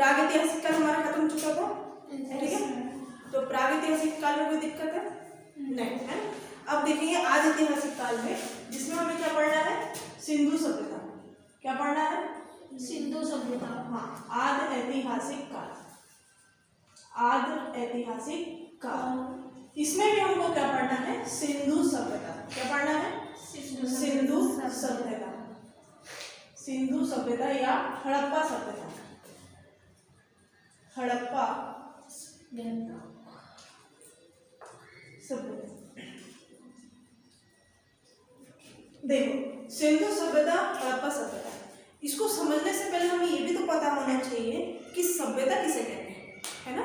प्रागैतिहासिक काल हमारा खत्म चुका था, ठीक है। तो प्रागैतिहासिक काल में कोई दिक्कत है नहीं, है। अब देखिए आज ऐतिहासिक काल में, जिसमें हमें क्या पढ़ना है, सिंधु सभ्यता। क्या पढ़ना है, सिंधु सभ्यता। हाँ, आद ऐतिहासिक काल, आद ऐतिहासिक काल। इसमें भी हमको क्या पढ़ना है, सिंधु सभ्यता। क्या पढ़ना है, सिंधु सभ्यता, सिंधु सभ्यता या हड़प्पा सभ्यता, हड़प्पा सभ्यता। देखो सिंधु सभ्यता, हड़प्पा सभ्यता, इसको समझने से पहले हमें ये भी तो पता होना चाहिए कि सभ्यता किसे कहते हैं, है ना।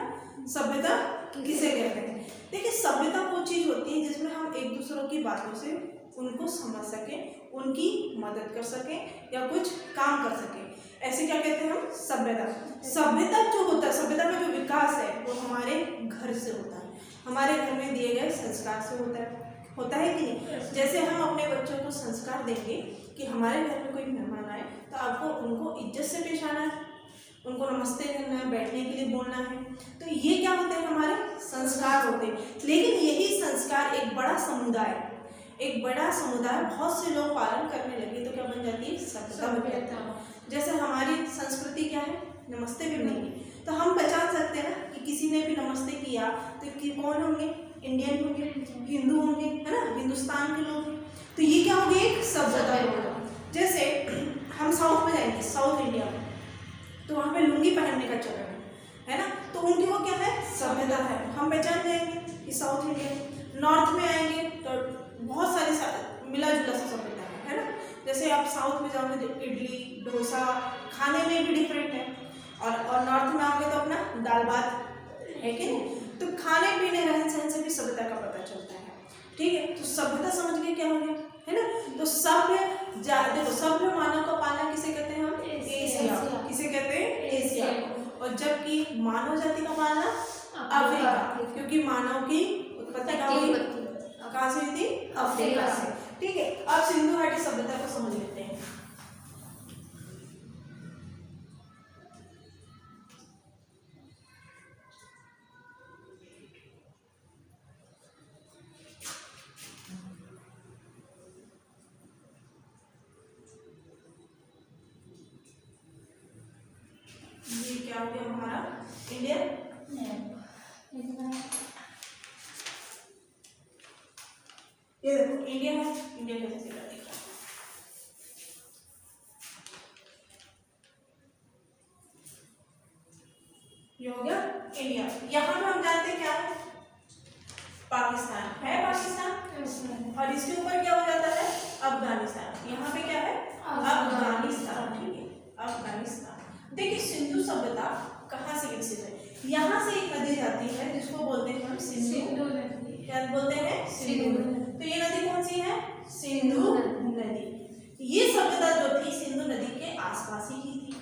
सभ्यता किसे कहते हैं। देखिए सभ्यता वो चीज होती है जिसमें हम एक दूसरों की बातों से उनको समझ सकें, उनकी मदद कर सकें या कुछ काम कर सकें, ऐसे क्या कहते हैं हम, सभ्यता। सभ्यता जो होता है, सभ्यता का जो विकास है वो हमारे घर से होता है, हमारे घर में दिए गए संस्कार से होता है कि नहीं। जैसे हम अपने बच्चों को संस्कार देंगे कि हमारे घर में कोई मेहमान आए तो आपको उनको इज्जत से पेश आना है, उनको नमस्ते करना है, बैठने के लिए बोलना है, तो ये क्या होते हैं, हमारे संस्कार होते हैं। लेकिन यही संस्कार एक बड़ा समुदाय बहुत से लोग पालन करने लगे तो क्या बन जाती है, सभ्यता बन जाती है। जैसे हमारी संस्कृति क्या है, नमस्ते भी नहीं, तो हम पहचान सकते हैं ना कि किसी ने भी नमस्ते किया तो कि कौन होंगे, इंडियन होंगे, हिंदू होंगे, है ना, हिंदुस्तान के लोग। तो ये क्या होगी, एक सभ्यता होगा। जैसे हम साउथ में जाएंगे, साउथ इंडिया में, तो वहाँ पे लुंगी पहनने का चलन है ना, तो उनकी वो क्या है, सभ्यता है, हम पहचान जाएंगे कि साउथ इंडिया। नॉर्थ में आएंगे तो बहुत सारे मिला जुला सा सभ्यता है ना। जैसे आप साउथ में जाओगे तो इडली डोसा खाने में भी डिफरेंट है, और नॉर्थ में आओगे तो अपना दाल भात है कि नहीं। तो खाने पीने रहन सहन से भी सभ्यता का पता चलता है, ठीक है। तो सभ्यता समझ के क्या हो गया, है ना। तो देखो सभ्य मानव का पालना किसे कहते हैं हम, एशिया। किसे कहते हैं, एशिया। और जबकि मानव जाति का पालना अफ्रीका, क्योंकि मानव की उत्पत्ति कहाँ से हुई थी, अफ्रीका से, ठीक है। अब सिंधु घाटी सभ्यता को समझ लेते हैं। ये क्या हो गया हमारा इंडिया, ये देखो इंडिया है, इंडिया कैसे दिखा दिखा, ये हो गया इंडिया। यहाँ पे हम जानते हैं क्या है, पाकिस्तान है, पाकिस्तान, और इसके ऊपर क्या हो जाता है, अफगानिस्तान। यहाँ पे क्या है, अफगानिस्तान, ठीक है, अफगानिस्तान। देखिए सिंधु सभ्यता कहाँ से विकसित है, यहाँ से एक नदी जाती है जिसको बोलते हैं हम सिंधु नदी। क्या बोलते हैं, सिंधु। तो ये नदी कौन सी है, सिंधु नदी। ये सभ्यता जो थी सिंधु नदी के आसपास ही की थी,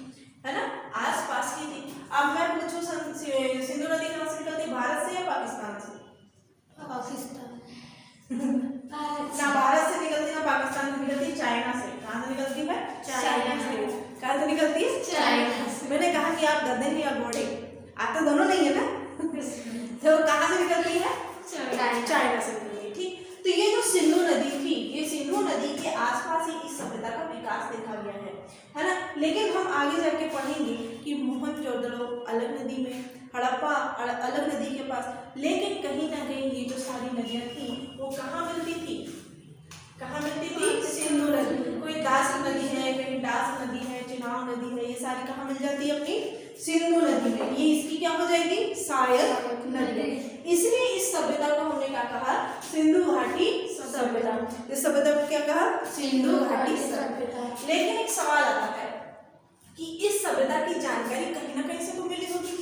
है ना, आसपास की थी। अब मैं पूछूं सिंधु नदी कहाँ से निकलती है, भारत से या पाकिस्तान से, ना भारत से निकलती ना पाकिस्तान से निकलती, चाइना से। कहाँ से निकलती है, चाइना से। कहाँ से निकलती है, चाइना से। मैंने कहा कि आप गधे या घोड़े, आता दोनों नहीं है ना तो कहाँ से निकलती है, चाइना से निकलती है, ठीक। तो ये जो सिंधु नदी थी, ये सिंधु नदी के आसपास ही इस सभ्यता का विकास देखा गया है ना। लेकिन हम आगे जाके पढ़ेंगे कि मोहनजोदड़ो अलग नदी में, हड़प्पा अलग नदी के पास, लेकिन कहीं ना कहीं ये जो सारी नदियाँ थी वो कहाँ मिलती थी, कहाँ मिलती थी, सिंधु नदी। कोई दास नदी है, कहीं डास नदी है, चिनाब नदी है, ये सारी कहाँ मिल जाती है, अपनी सिंधु नदी में। ये इसकी क्या हो जाएगी, सहायक नदी। इसलिए इस सभ्यता को हमने क्या कहा, सिंधु घाटी सभ्यता। इस सभ्यता को क्या कहा, सिंधु घाटी सभ्यता। लेकिन एक सवाल आता है कि इस सभ्यता की जानकारी कहीं ना कहीं से तो मिली होगी,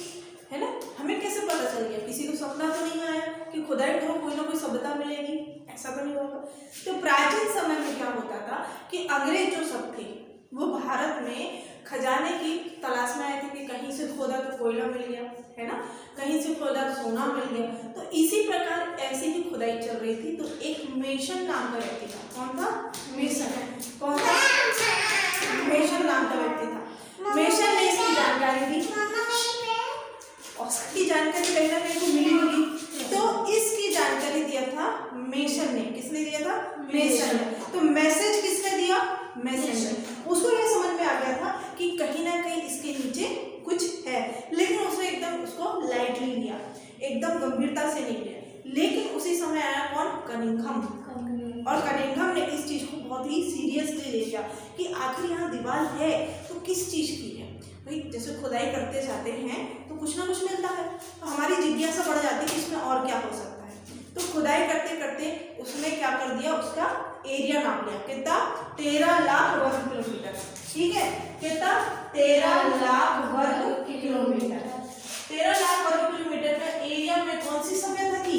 है ना। हमें कैसे पता चल गया, किसी को सपना तो नहीं आया कि खुदाई करो कोई ना कोई सभ्यता मिलेगी, ऐसा तो नहीं होगा। तो प्राचीन समय में क्या होता था कि अंग्रेज जो सब थे वो भारत में खजाने की तलाश में आए थे कि कहीं से खोदा तो कोयला मिल गया, है ना, कहीं से खोदा तो सोना मिल गया। तो इसी प्रकार ऐसी ही खुदाई चल रही थी। तो एक मेशन नाम का व्यक्ति था, कौन था, मेशन, कौन था, मेशन नाम का व्यक्ति था। मेशन ने इसकी जानकारी दी मेसन ने। तो मैसेज किसने दिया? मेसन ने। उसको ये समझ में आ गया था कि कहीं ना कहीं इसके नीचे कुछ है, लेकिन उसने एकदम उसको लाइटली लिया, एकदम गंभीरता से नहीं लिया। लेकिन उसी समय आया कौन? कनिंघम। और कनिंघम ने इस चीज को बहुत ही सीरियसली ले लिया कि आखिर यहाँ दीवार है तो किस चीज की है। भाई जैसे खुदाई करते जाते हैं तो कुछ ना कुछ मिलता है, तो हमारी जिज्ञासा बढ़ जाती है कि इसमें और क्या हो सकता है। तो खुदाई करते करते उसने क्या कर दिया, उसका एरिया नाप लिया। कितना? 13 लाख वर्ग किलोमीटर। ठीक है, कितना? 13 लाख वर्ग किलोमीटर। 13 लाख वर्ग किलोमीटर का एरिया में कौन सी सभ्यता थी?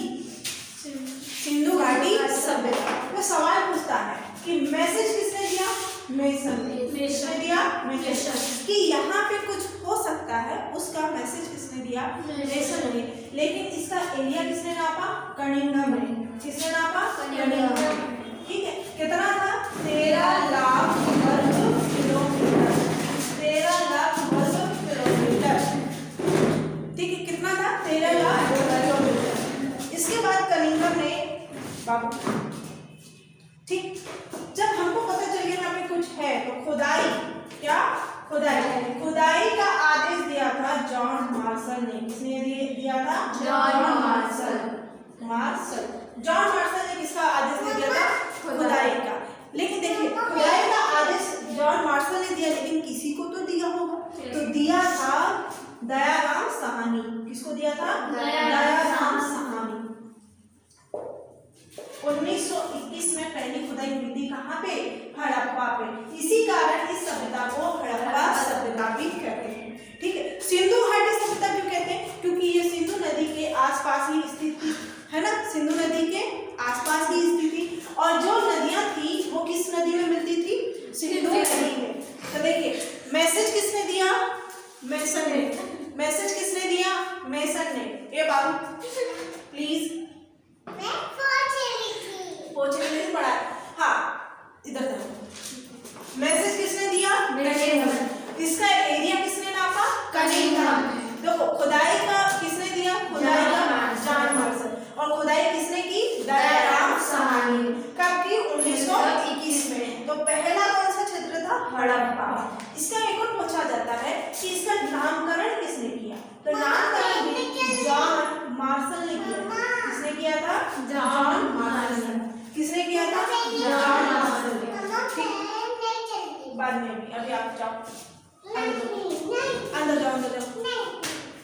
सिंधु घाटी सभ्यता। तो सवाल पूछता है कि मैसेज किसने दिया? मेसन ने। किसने दिया? मेसन। कि यहाँ पे कुछ हो सकता है, उसका मैसेज किसने दिया? मेसन ने। लेकिन इसका एरिया किसने नापा? कनिंघम ने। किसने नापा? कनिंघम। ठीक है, कितना था? 13 लाख वर्ग किलोमीटर। 13 लाख वर्ग किलोमीटर। ठीक है, कितना था? 13 लाख वर्ग किलोमीटर। इसके बाद कनिंघम ने बाबू, ठीक, जब हमको पता चल गया यहाँ पे कुछ है तो खुदाई, क्या? खुदाई का आदेश दिया था जॉन मार्शल ने। किसने दिया था? John Marshall. जॉन मार्शल ने किसका आदेश दिया था? खुदाई का। लेकिन देखिए, खुदाई का आदेश जॉन मार्शल ने दिया, लेकिन किसी को तो दिया होगा, तो दिया था दयाराम साहनी। किसको दिया था? दयाराम साहनी। 1921 में पहली खुदाई हुई थी। कहाँ पे? हड़प्पा पे। इसी कारण इस सभ्यता को हड़प्पा सभ्यता भी कहते हैं। ठीक है, सिंधु घाटी सभ्यता क्यों कहते हैं? क्योंकि ये सिंधु नदी के आसपास ही स्थित थी, है ना? सिंधु नदी के आसपास ही स्थित थी। और जो नदियां थी वो किस नदी में मिलती थी? सिंधु नदी में। तो देखिए, मैसेज किसने दिया? मेसन ने। मैसेज किसने दिया? मेसन ने। ये बाबू प्लीज पोछे में पढ़ा। हाँ, इधर देखो। मैसेज किसने दिया? कनिंघम। इसका एरिया किसने नापा? कनिंघम। देखो, खुदाई का किसने दिया? खुदाई का जॉन मार्शल। और खुदाई किसने की? दयाराम साहनी। कब की? 1921 में। तो पहला कौन सा क्षेत्र था? हड़प्पा। इसका एक और पूछा जाता है कि इसका नामकरण किसने किया? तो नामकरण जॉन मार्शल ने किया। किसने किया था? John Marshall. किसने किया था? जॉन मार्शल ने। ठीक, बाद में भी, अभी आप जाओ अंदर जाओ।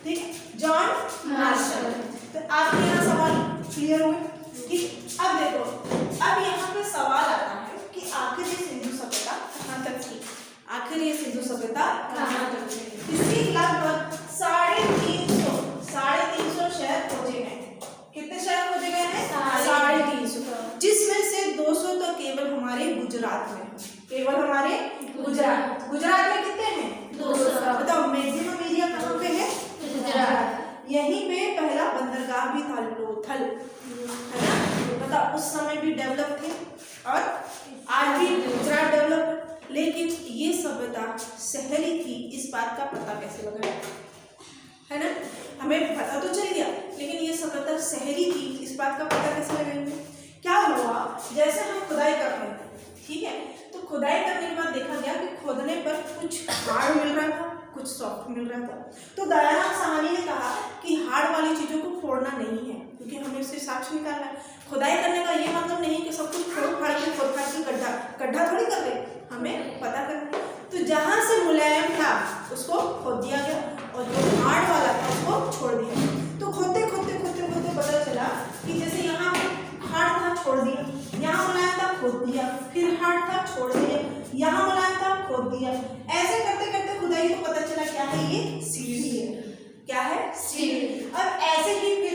ठीक, जॉन मार्शल। तो आपके यहाँ सवाल क्लियर हुए? ठीक, अब देखो, अब यहाँ पे सवाल आता है कि आखिर ये सिंधु सभ्यता कहाँ तक थी? आखिर ये सिंधु सभ्यता कहाँ तक थी? इसकी लगभग 350 शहर खोजे गए। कितने शहर खोजे गए हैं? 350, जिसमें से 200 तो केवल हमारे गुजरात में। केवल हमारे गुजरात में कितने हैं? 200। बताओ, मैक्सिमम एरिया कहाँ पे है? गुजरात। यहीं पे पहला बंदरगाह भी था, लोथल, है ना? बताओ, उस समय भी डेवलप थे और आज भी गुजरात डेवलप। लेकिन ये सभ्यता शहरी थी, इस बात का पता कैसे लगा? है ना, हमें पता तो चल गया, लेकिन ये सभ्यता शहरी थी, इस बात का पता कैसे लगाएंगे? क्या हुआ, जैसे हम खुदाई कर रहे थे, ठीक है, तो खुदाई करने के बाद देखा गया कि खोदने पर कुछ हार्ड मिल रहा था, कुछ सॉफ्ट मिल रहा था। तो दयाराम साहनी ने कहा कि हार्ड वाली चीज़ों को फोड़ना नहीं है, क्योंकि हमें उससे साक्ष्य निकालना है। खुदाई करने का ये मतलब नहीं कि सब कुछ फोड़ फाड़ के गड्ढा थोड़ी कर ले, हमें पता करना। तो जहाँ से मुलायम था उसको खोद दिया गया और जो हार्ड वाला था उसको छोड़ दिया। तो खोदते खोदते पता चला कि जैसे यहाँ हार्ड था, छोड़ दिया, यहाँ मुलायम था, खोद दिया, फिर हार्ड था, छोड़ दिया, यहाँ मुलायम था, खोद दिया। ऐसे करते करते खुदाई को पता चला क्या है, ये सीढ़ी है। क्या है? सीढ़ी। अब ऐसे ही फिर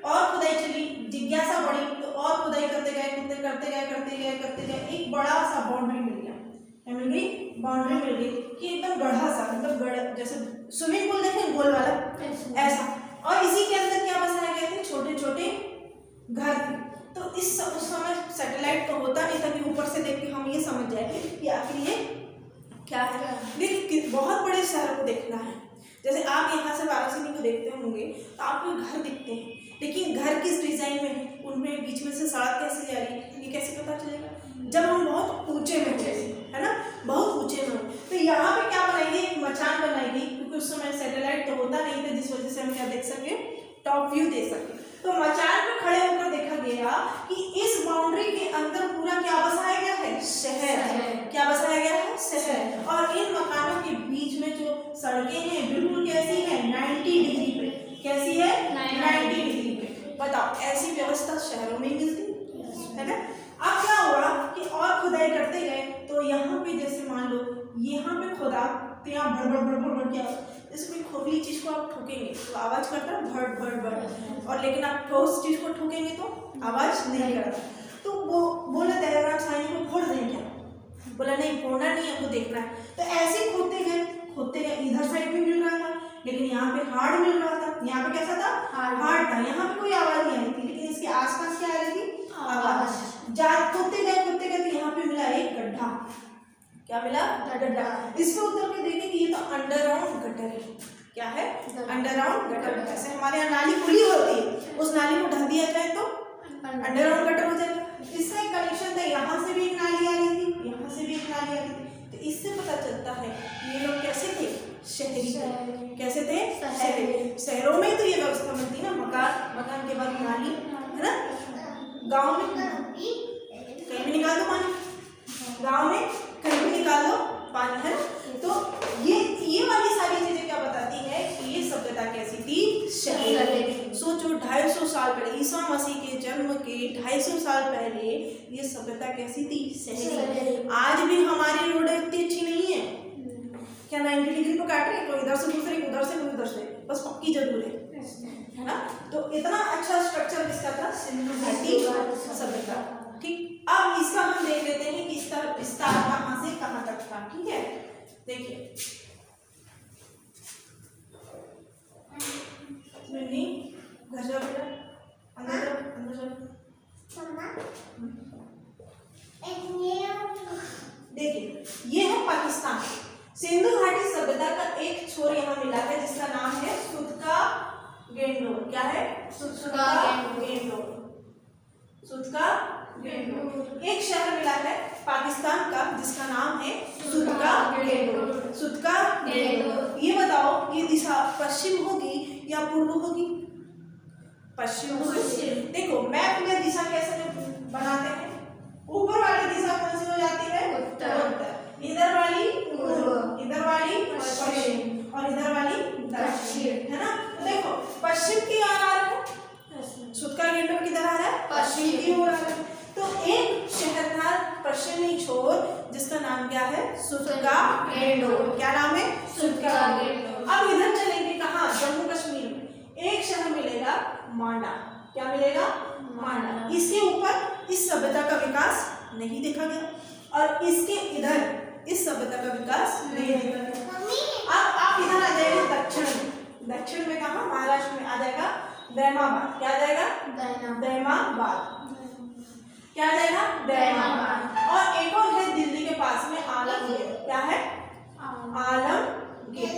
और खुदाई चली, जिज्ञासा बढ़ी, तो और खुदाई करते गए, एक बड़ा सा बाउंड्री मिल गया। बाउंड्री मिल गई कि एकदम गढ़ा सा, मतलब जैसे स्विमिंग पूल देखें गोल वाला, ऐसा। और इसी के अंदर क्या बसाए गए थे? छोटे छोटे घर थे। तो उस समय सैटेलाइट तो होता नहीं था कि ऊपर से देख के हम ये समझ जाए कि आखिर ये क्या है। लेकिन बहुत बड़े शहर को देखना है, जैसे आप यहाँ से वाराणसी को देखते होंगे तो आपको घर दिखते हैं, लेकिन घर किस डिजाइन में है, उनमें बीच में से सड़क कैसे जा रही है, ये कैसे पता चलेगा? जब हम बहुत ऊंचे में थे, है ना, बहुत ऊंचे में। तो यहाँ पे क्या बनाएंगे, एक मचान बनाएंगे, क्योंकि उस समय सैटेलाइट तो होता नहीं था, जिस वजह से हम क्या देख सके, टॉप व्यू दे सके। तो मचान पे खड़े होकर देखा गया कि इस बाउंड्री के अंदर पूरा क्या बसाया गया है, शहर। क्या बसाया गया है, शहर। और इन मकानों के बीच में जो सड़कें हैं बिल्कुल कैसी है, 90 डिग्री पे। कैसी है, 90 डिग्री पे। बताओ, ऐसी व्यवस्था शहरों में मिलती है ना। अब क्या हुआ कि और खुदाई करते गए, तो यहाँ पे जैसे मान लो यहाँ पे खुदा, तो यहाँ भड़ क्या, इसमें खोखली चीज को आप ठोकेंगे तो आवाज करता है भड़, और लेकिन आप ठोस चीज को ठोकेंगे तो आवाज नहीं करता। तो वो बोला दयाराम साईं को फोड़ दें क्या, बोला नहीं फोड़ना नहीं, हमको देखना है। तो ऐसे खोदते गए, इधर साइड भी मिल रहा था, लेकिन यहाँ पे हार्ड मिल रहा था। यहाँ पे कैसा था, हार्ड था। यहाँ पे कोई आवाज नहीं आ रही थी, लेकिन इसके आसपास क्या आ रही थी, आवाज। खोदते गए तो यहाँ पे मिला एक गड्ढा। क्या मिला, गड्ढा। इसमें उतर के देखें कि ये तो अंडरग्राउंड गटर है। क्या है, अंडरग्राउंड गटर। जैसे हमारे यहाँ नाली खुली होती है, उस नाली को ढक दिया जाए तो अंडरग्राउंड गटर हो जाएगा। इसका एक कनेक्शन था, यहाँ से भी एक नाली आ रही थी, यहाँ से भी एक नाली आ रही थी। तो इससे पता चलता है ये लोग कैसे थे, शहरी थे। कैसे थे, शहरी। शहरों में तो ये व्यवस्था मिलती ना, मकान के बाद नाली, है ना। गाँव में कहीं भी निकाल दो पानी, गाँव में कहीं भी निकाल दो पानी, है ना। तो ये वाली सारी चीजें क्या बताती है कि ये सभ्यता कैसी थी, शहरी। सोचो 250 साल पहले, ईसा मसीह के जन्म के 250 साल पहले ये सभ्यता कैसी थी, शहरी। आज भी हमारी रोडें इतनी अच्छी नहीं है, क्या 90 डिग्री पे काट रहे, कोई इधर से गुजरे, उधर से, उधर से, बस पक्की जरूर है ना। तो इतना अच्छा स्ट्रक्चर किसका था, सिंधु घाटी सभ्यता। ठीक, अब इसका हम देख लेते हैं कि इसका विस्तार कहाँ से कहाँ तक था। ठीक है, देखिए घर जाओ बेटा, अंदर जाओ। देखिए ये है पाकिस्तान। सिंधु घाटी सभ्यता का एक छोर यहाँ मिला है जिसका नाम है सुदका गेंडोर। क्या है, सुदका गेंडोर। सुदका गेंडोर एक शहर मिला है पाकिस्तान का जिसका नाम है सुदका गेंडोर। सुदका गेंडोर। ये बताओ ये दिशा पश्चिम होगी या पूर्व होगी, पश्चिम होगी। देखो मैप में दिशा कैसे बनाते हैं, ऊपर वाली दिशा कौन सी हो जाती है, उत्तर। इधर वाली पूर्व, इधर वाली पश्चिम और इधर वाली दक्षिण, है ना। तो देखो पश्चिम की ओर आ रहा है, सुदका गेंडोर किधर आ रहा है, पश्चिम की ओर आ रहा है। तो एक शहर था पश्चिमी छोर जिसका नाम क्या है, सुदका गेंडोर। क्या नाम है, सुदका गेंडोर। अब इधर चलेंगे कहाँ, जम्मू कश्मीर में एक शहर मिलेगा मांडा। क्या मिलेगा, मांडा। इसके ऊपर इस सभ्यता का विकास नहीं देखा गया और इसके इधर इस सभ्यता का विकास नहीं देखा गया। अब आप इधर आ जाएंगे दक्षिण में, दक्षिण में कहाँ, महाराष्ट्र में आ जाएगा दैमाबाद। क्या आ जाएगा, दैमाबाद। क्या आ जाएगा, दैमाबाद। और एक और है दिल्ली के पास में आलमगीर। क्या है, आलमगीर।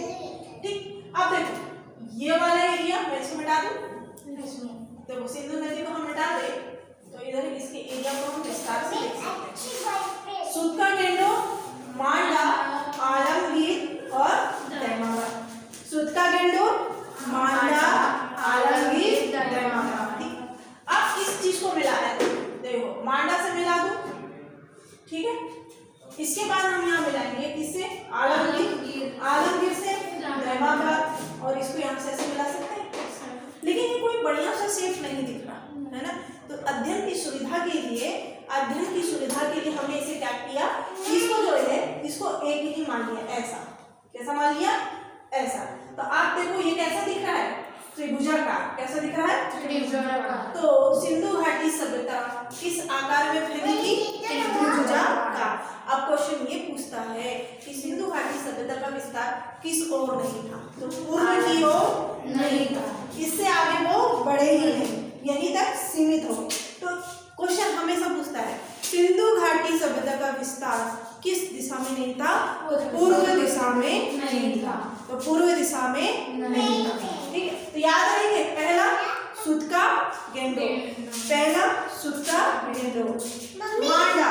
ठीक, अब देखो ये वाला एरिया मैं इसको मिटा दूं, देखो सिंधु नदी को हम मिटा दे तो इधर इसके एरिया को हम विस्तार से देख सकते हैं। सुदका गेंडोर, मांडा, आलमगीर और दैमाबाद। सुदका गेंडोर, मांडा, आलमगीर, दैमाबाद। ठीक, अब इस चीज को मिला है, देखो मांडा से मिला दो, ठीक है। इसके बाद हम यहाँ मिलाएंगे किससे, आलमगीर, आलमगीर से दैमाबाद और इसको यहाँ से ऐसे मिला सकते हैं। लेकिन ये कोई बढ़िया सा शेप नहीं दिख रहा है ना। तो अध्ययन की सुविधा के लिए हमने इसे क्या किया, इसको जो है इसको एक ही मान लिया, ऐसा। कैसा मान लिया, ऐसा। तो आप देखो ये कैसा दिख रहा है, त्रिभुजाकार। कैसा दिख रहा है, त्रिभुजाकार। तो सिंधु घाटी सभ्यता किस आकार में फैली थी, त्रिभुजाकार। अब क्वेश्चन ये पूछता है कि सिंधु घाटी सभ्यता का विस्तार किस ओर नहीं था, तो पूर्व की ओर नहीं था, इससे आगे वो बढ़े ही नहीं, यहीं तक सीमित हो। तो क्वेश्चन हमेशा पूछता है सिंधु घाटी सभ्यता का विस्तार किस दिशा में नहीं था, तो पूर्व दिशा में नहीं था, तो पूर्व दिशा में नहीं था। ठीक है, तो याद रखेंगे पहला सुतका गेंडो, पहला सुतका गेंडो, मांडा,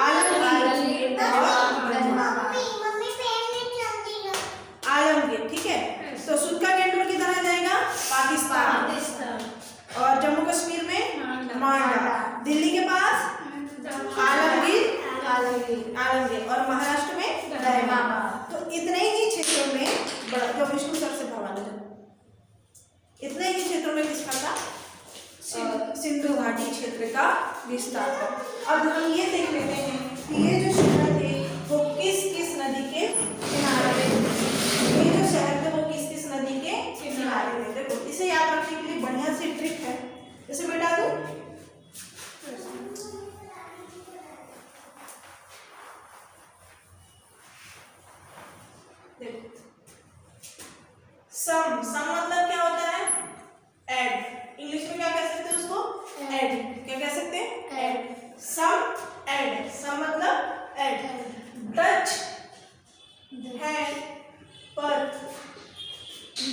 आलमगीर आलमगीर। ठीक है, तो सुतका गेंडो किधर आ जाएगा? पाकिस्तान। और जम्मू कश्मीर में मांडा, दिल्ली के पास आलमगीर और महाराष्ट्र में दहमा। तो इतने ही क्षेत्रों में जो विष्णु सर से भरवाना था, इतने ही क्षेत्रों में किसका था? सिंधु घाटी क्षेत्र का विस्तार था। अब हम ये देख लेते हैं कि ये जो शहर थे वो किस किस नदी के किनारे थे। ये जो शहर थे वो किस किस नदी के किनारे थे। देखो इसे याद रखने के लिए बढ़िया सी ट्रिक है, इसे मिटा दो। सम मतलब क्या होता है? ऐड। इंग्लिश में क्या कह सकते हैं उसको? ऐड। क्या कह सकते हैं? ऐड। सम ऐड। सम मतलब ऐड। डच है पर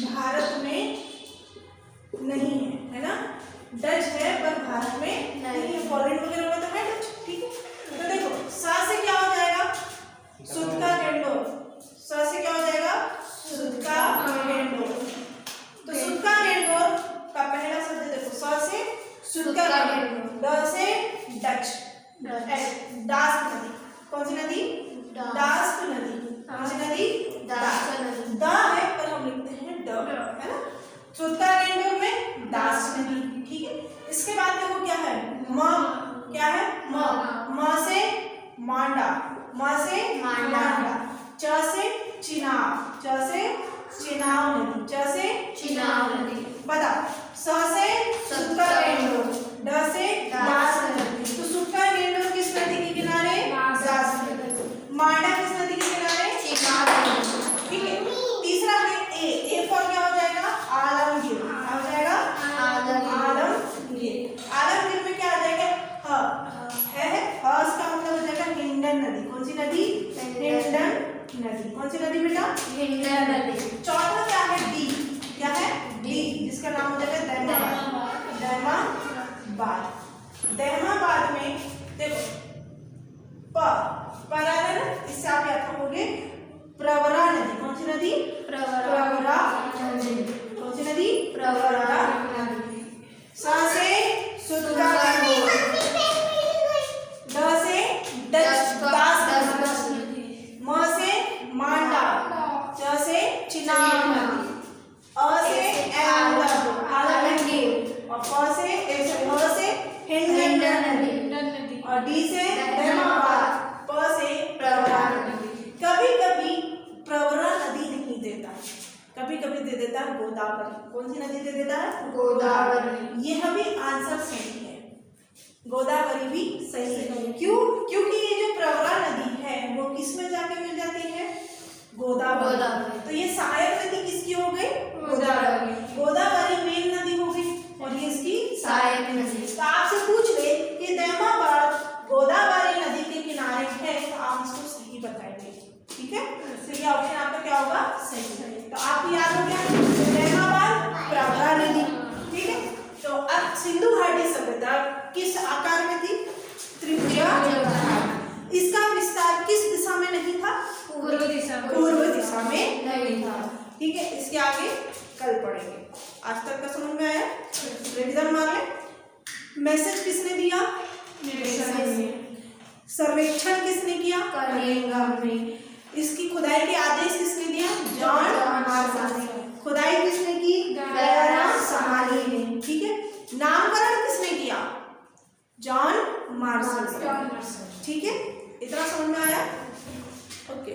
भारत में नहीं है ना? डच है पर भारत में नहीं है। फॉरेन वगैरह में तो है डच। ठीक है, तो देखो सा से क्या हो जाएगा? सुतका गेंडो। सा से क्या हो जाएगा? सुतका गेंडो। तो सुतका गेंडो का पहला शब्द देखो, सा से सुतका गेंडो, ड से डच, डास्क नदी। कौन सी नदी? डास्क नदी। कौन सी नदी? डास्क नदी। द है पर हम लिखते हैं ड, है ना? सुतका गेंडो में डास्क नदी। ठीक है, इसके बाद देखो क्या है? म। क्या है? म से मांडा, म से मांडा, च से चिनाब, च से चिनाब नदी, च से चिनाब नदी। बता, स से सुतका गेंडो, ड से डास्क नदी। तो सुतका गेंडो किस नदी के किनारे? डास्क नदी। मांडा किस नदी के किनारे? चिनाब नदी। ठीक है, तीसरा है ए फॉर क्या हो जाएगा? आलमगीर। क्या हो जाएगा? आलमगीर। आलमगीर में क्या आ जाएगा? है इसका मतलब हो जाएगा हिंडन नदी। कौन सी नदी? हिंडन नदी। कौन सी नदी बेटा? हिंडन नदी। चौथा क्या है? डी। क्या है? डी, जिसका नाम हो जाएगा दहमाबाद। दहमाबाद में देखो पर आ रहा है ना, इससे आप याद रखोगे प्रवरा नदी। कौन सी नदी? प्रवरा नदी। कौन सी नदी? प्रवरा नदी। सा से सुतका गेंडो, ड से डच डास्क नदी, म से मांडा, च से चिनाब नदी, अ से आलमगीर, और फ से हिंडन नदी, और डी से दहमाबाद, प से प्रवरा नदी। कभी कभी प्रवरा नदी नहीं देता, कभी कभी दे देता है गोदावरी। कौन सी नदी दे देता है? गोदावरी। यह भी आंसर सही है, गोदावरी भी सही है। क्यों? क्योंकि ये जो प्रवरा नदी है वो किस में जाके मिल जाती है? गोदावरी। तो ये सहायक नदी किसकी हो गई? गोदावरी। गोदावरी मेन नदी हो गई और ये इसकी सहायक नदी। तो आपसे पूछ ले कि दहमाबाद गोदावरी नदी के किनारे है, तो आप इसको सही बताएंगे। ठीक है, तो ये ऑप्शन आपका क्या होगा? सही। तो आपको याद हो गया दहमाबाद प्रवरा नदी। ठीक है, तो अब सिंधु घाटी सभ्यता किस आकार में थी? त्रिभुजाकार। इसका विस्तार किस दिशा में नहीं था? पूर्व दिशा में नहीं था। ठीक है, इसके आगे कल पढ़ेंगे। आज तक का समझ में आया? रिवीजन मार ले। मैसेज किसने दिया? सर्वेक्षण किसने किया? कलिंगम में। इसकी खुदाई के आदेश किसने दिया? जॉन मार्शल ने। खुदाई किसने की? गयाना समाली ने। ठीक है, नामकरण किसने किया? John Marshall. ठीक है, इतना समझ में आया? ओके।